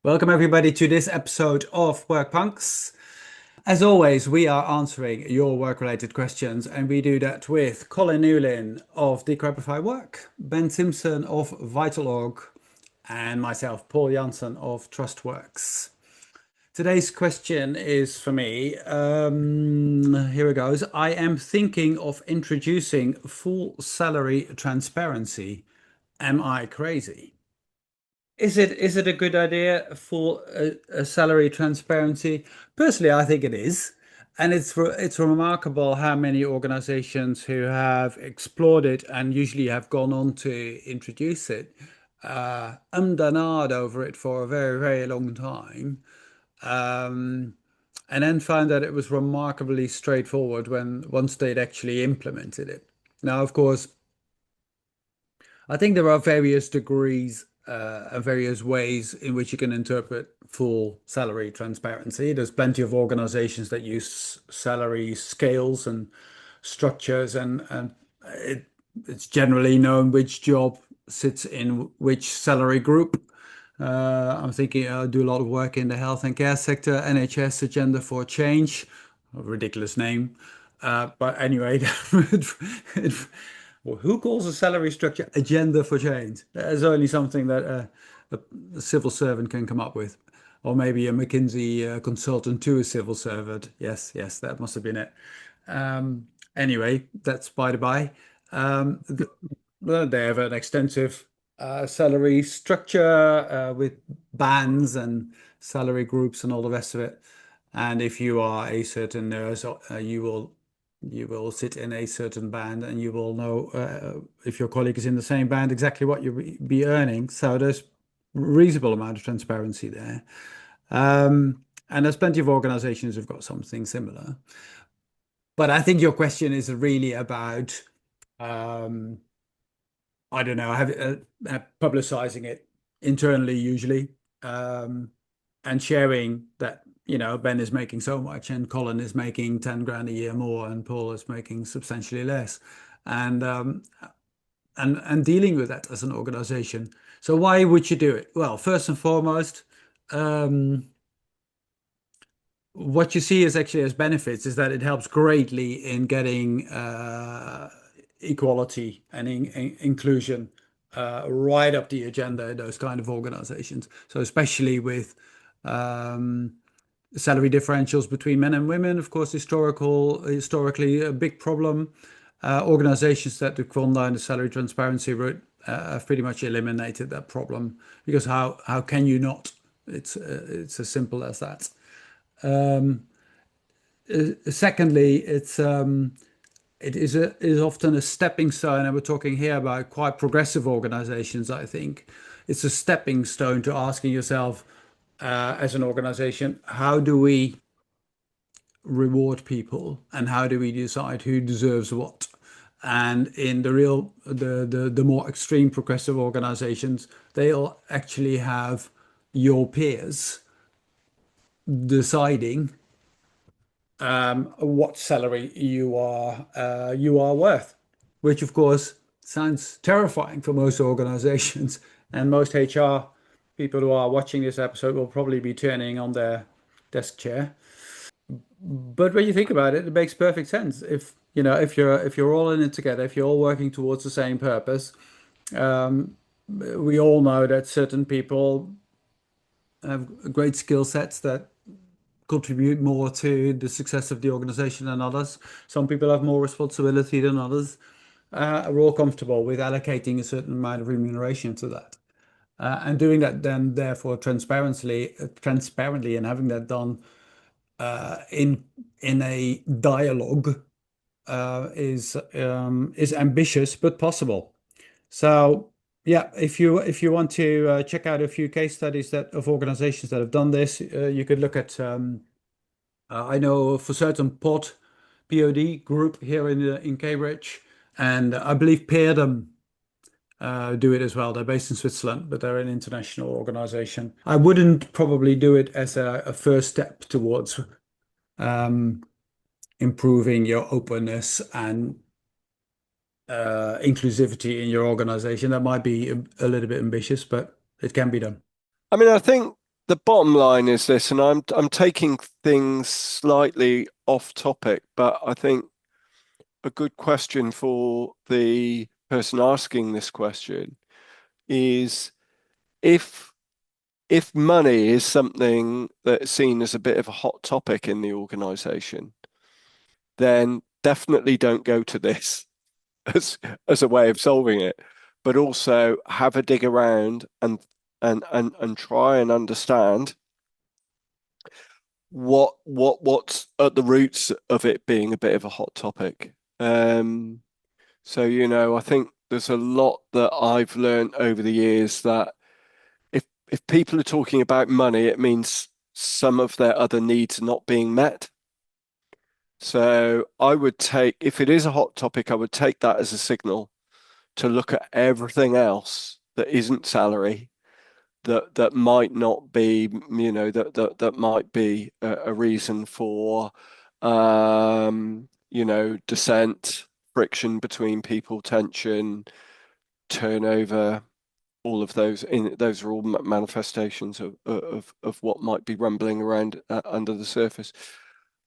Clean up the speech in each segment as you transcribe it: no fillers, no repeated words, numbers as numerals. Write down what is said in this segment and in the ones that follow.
Welcome everybody to this episode of Work Punks. As always, we are answering your work-related questions, and we do that with Colin Newlyn of Decrapify Work, Ben Simpson of VitalOrg, and myself, Paul Jansen of TrustWorks. Today's question is for me. Here it goes. I am thinking of introducing full salary transparency. Am I crazy? Is it a good idea for a salary transparency? Personally, I think it is, and it's remarkable how many organizations who have explored it and usually have gone on to introduce it, and ahhed over it for a very, very long time, um, and then found that it was remarkably straightforward when once they'd actually implemented it. Now, of course, I think there are various degrees and various ways in which you can interpret full salary transparency. There's plenty of organizations that use salary scales and structures, and it's generally known which job sits in which salary group. I'm thinking I do a lot of work in the health and care sector, NHS Agenda for Change, a ridiculous name. But anyway, well, who calls a salary structure agenda for change? That is only something that a civil servant can come up with. Or maybe a McKinsey consultant to a civil servant. Yes, yes, that must have been it. Anyway, that's by the by. Well, they have an extensive salary structure with bands and salary groups and all the rest of it. And if you are a certain nurse, you will sit in a certain band, and you will know if your colleague is in the same band exactly what you'll be earning. So there's reasonable amount of transparency there. And there's plenty of organizations who've got something similar. But I think your question is really about, I don't know, publicizing it internally usually, and sharing that, Ben is making so much and Colin is making 10 grand a year more and Paul is making substantially less, and dealing with that as an organization. So why would you do it? Well, first and foremost, what you see is actually as benefits is that it helps greatly in getting equality and inclusion right up the agenda in those kind of organizations. So especially with salary differentials between men and women, of course, historically a big problem. Organizations that have gone down the salary transparency route have pretty much eliminated that problem, because how can you not? It's as simple as that. Secondly, it is often a stepping stone, and we're talking here about quite progressive organizations. I think it's a stepping stone to asking yourself, as an organization, how do we reward people and how do we decide who deserves what? And in the more extreme progressive organizations, they'll actually have your peers deciding what salary you are worth, which of course sounds terrifying for most organizations, and most HR people who are watching this episode will probably be turning on their desk chair. But when you think about it, it makes perfect sense. If you're all in it together, if you're all working towards the same purpose, we all know that certain people have great skill sets that contribute more to the success of the organization than others. Some people have more responsibility than others. We're all comfortable with allocating a certain amount of remuneration to that. And doing that then, therefore, transparently, and having that done in a dialogue is ambitious but possible. So yeah, if you want to check out a few case studies of organizations that have done this, you could look at I know for certain POD group here in Cambridge, and I believe Peerdem do it as well. They're based in Switzerland, but they're an international organization. I wouldn't probably do it as a first step towards improving your openness and inclusivity in your organization. That might be a little bit ambitious, but it can be done. I mean, I think the bottom line is this, and I'm taking things slightly off topic, but I think a good question for the person asking this question is if if money is something that's seen as a bit of a hot topic in the organization, then definitely don't go to this as as a way of solving it, but also have a dig around and try and understand what's at the roots of it being a bit of a hot topic. So I think there's a lot that I've learned over the years that if people are talking about money, it means some of their other needs are not being met. So I would take, if it is a hot topic, I would take that as a signal to look at everything else that isn't salary that might not be, that might be a reason for, dissent, friction between people, tension, turnover. All of those are all manifestations of what might be rumbling around under the surface.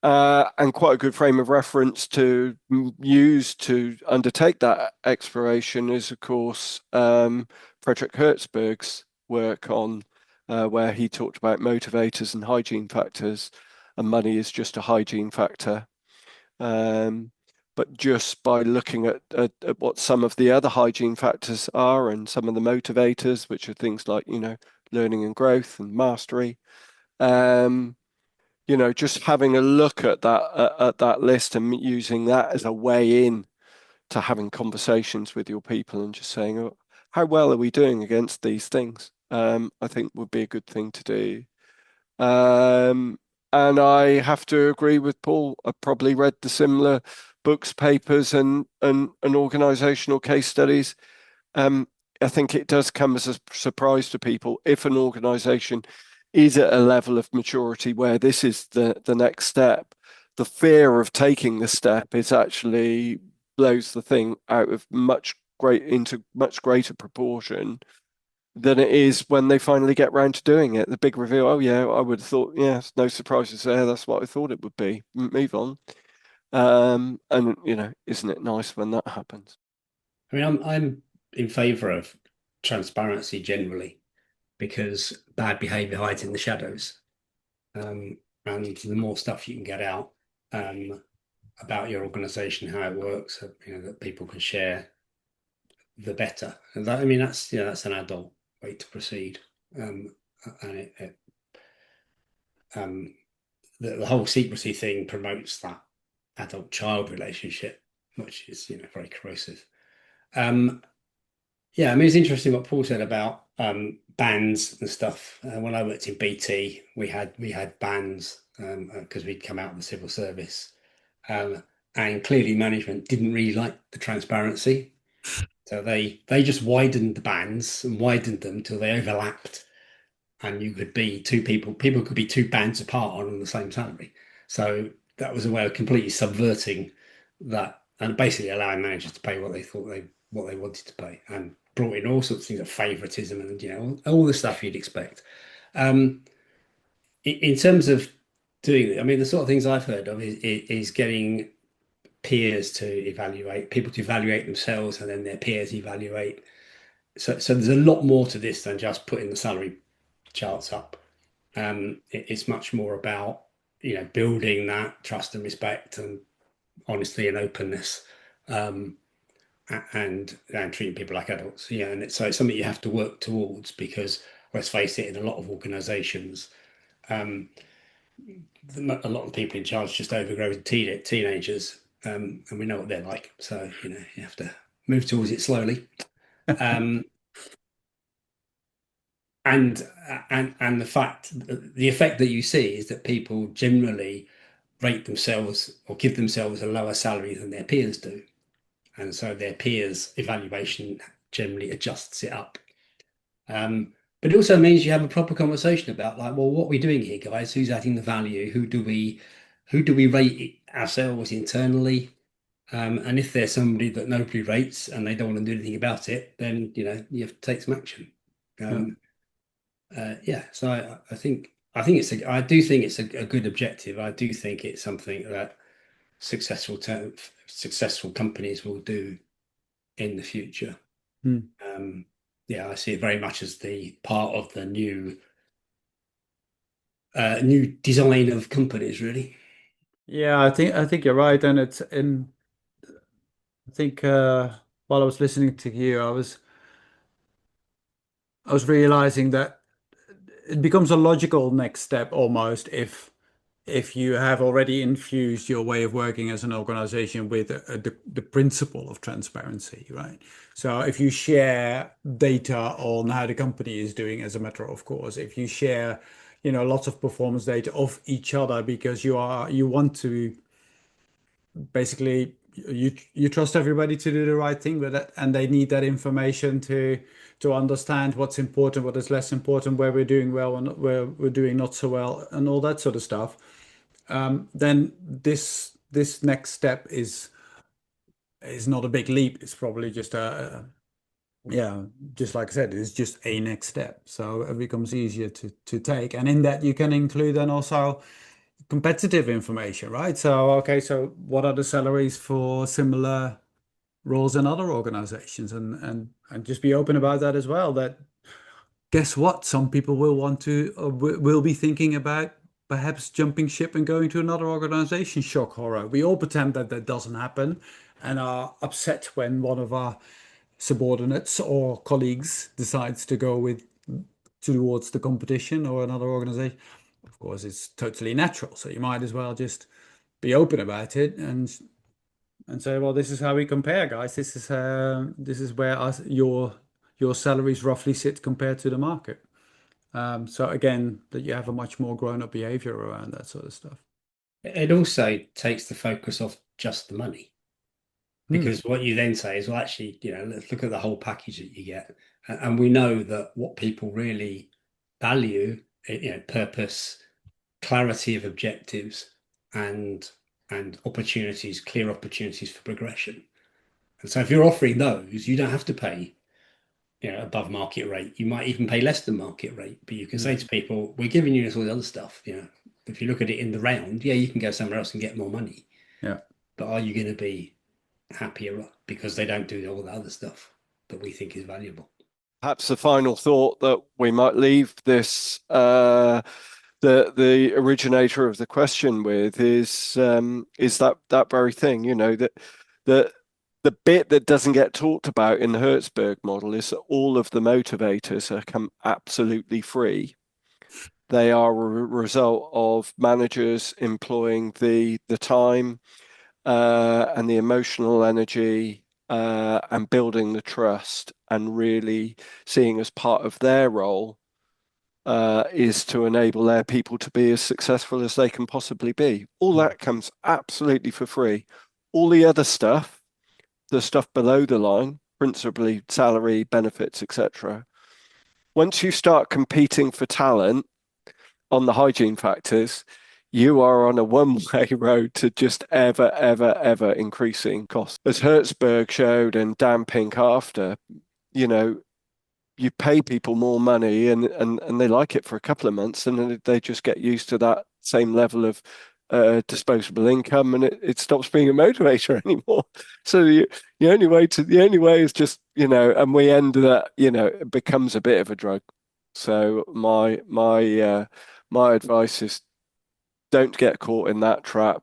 And quite a good frame of reference to use to undertake that exploration is, of course, Frederick Hertzberg's work on where he talked about motivators and hygiene factors, and money is just a hygiene factor. But just by looking at what some of the other hygiene factors are and some of the motivators, which are things like, learning and growth and mastery, just having a look at that list and using that as a way in to having conversations with your people and just saying, oh, how well are we doing against these things? I think would be a good thing to do. And I have to agree with Paul. I've probably read the similar books, papers, and organizational case studies. I think it does come as a surprise to people if an organization is at a level of maturity where this is the next step. The fear of taking the step is actually blows the thing out of into much greater proportion than it is when they finally get round to doing it. The big reveal, oh yeah, I would have thought, yeah, no surprises there. That's what I thought it would be. Move on. And isn't it nice when that happens? I mean, I'm in favour of transparency generally because bad behaviour hides in the shadows. And the more stuff you can get out about your organisation, how it works, that people can share, the better. And that, I mean, that's an adult way to proceed. And um, the whole secrecy thing promotes that adult-child relationship, which is very corrosive. Um, Yeah, I mean, it's interesting what Paul said about bands and stuff. When I worked in BT, we had bands because we'd come out of the civil service, um, and clearly management didn't really like the transparency, so they just widened the bands and widened them till they overlapped, and you could be two people. People could be two bands apart on the same salary. So that was a way of completely subverting that and basically allowing managers to pay what they wanted to pay, and brought in all sorts of things like favoritism and all the stuff you'd expect. Um, in terms of doing it, I mean, the sort of things I've heard of is getting peers to evaluate, people to evaluate themselves, and then their peers evaluate. So there's a lot more to this than just putting the salary charts up. It's much more about building that trust and respect and honesty and openness, um, and treating people like adults. Yeah, and so it's something you have to work towards because let's face it, in a lot of organisations, um, a lot of people in charge just overgrown teenagers, and we know what they're like. So you have to move towards it slowly. Um, and the effect that you see is that people generally rate themselves or give themselves a lower salary than their peers do, and so their peers evaluation generally adjusts it up. But it also means you have a proper conversation about, like, well, what are we doing here, guys? Who's adding the value? Who do we rate ourselves internally? And if there's somebody that nobody rates and they don't want to do anything about it, then you have to take some action. Yeah. Um, Yeah, so I think I do think it's a good objective. I do think it's something that successful companies will do in the future. Yeah, I see it very much as the part of the new design of companies, really. Yeah, I think you're right, and I think while I was listening to you, I was realizing that it becomes a logical next step almost if you have already infused your way of working as an organization with the principle of transparency, right? So if you share data on how the company is doing, as a matter of course, if you share, lots of performance data of each other because you want to basically you trust everybody to do the right thing with it, and they need that information to understand what's important, what is less important, where we're doing well and where we're doing not so well, and all that sort of stuff. Then this next step is not a big leap. It's probably just yeah, just like I said, it's just a next step. So it becomes easier to take, and in that you can include then also competitive information, right? So okay, so what are the salaries for similar roles in other organizations, and just be open about that as well. That guess what? Some people will want to will be thinking about perhaps jumping ship and going to another organization. Shock horror. We all pretend that that doesn't happen and are upset when one of our subordinates or colleagues decides to go towards the competition or another organization. Of course, it's totally natural. So you might as well just be open about it and say, well, this is how we compare, guys. This is where your salaries roughly sit compared to the market. So again, that you have a much more grown-up behavior around that sort of stuff. It also takes the focus off just the money, because what you then say is, well, actually, let's look at the whole package that you get, and we know that what people really value, purpose, clarity of objectives, and opportunities, clear opportunities for progression. And so if you're offering those, you don't have to pay above market rate. You might even pay less than market rate, but you can say to people, we're giving you all the other stuff. If you look at it in the round, yeah, you can go somewhere else and get more money. Yeah. But are you going to be happier because they don't do all the other stuff that we think is valuable? Perhaps the final thought that we might leave this the originator of the question with is that very thing, that the bit that doesn't get talked about in the Hertzberg model is that all of the motivators are absolutely free. They are a result of managers employing the time and the emotional energy and building the trust, and really seeing as part of their role is to enable their people to be as successful as they can possibly be. All that comes absolutely for free. All the other stuff, the stuff below the line, principally salary, benefits, etc. Once you start competing for talent on the hygiene factors, you are on a one-way road to just ever increasing costs. As Hertzberg showed and Dan Pink after, you pay people more money and they like it for a couple of months, and then they just get used to that same level of disposable income, and it stops being a motivator anymore. So the only way is just, and we end that, it becomes a bit of a drug. So my advice is, don't get caught in that trap.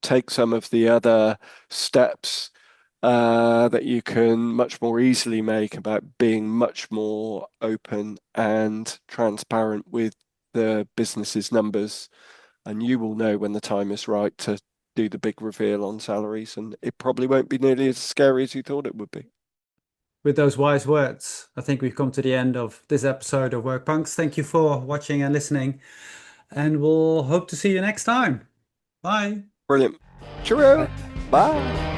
Take some of the other steps that you can much more easily make about being much more open and transparent with the business's numbers, and you will know when the time is right to do the big reveal on salaries, and it probably won't be nearly as scary as you thought it would be. With those wise words, I think we've come to the end of this episode of Work Punks. Thank you for watching and listening, and we'll hope to see you next time. Bye. Brilliant. Cheerio. Bye.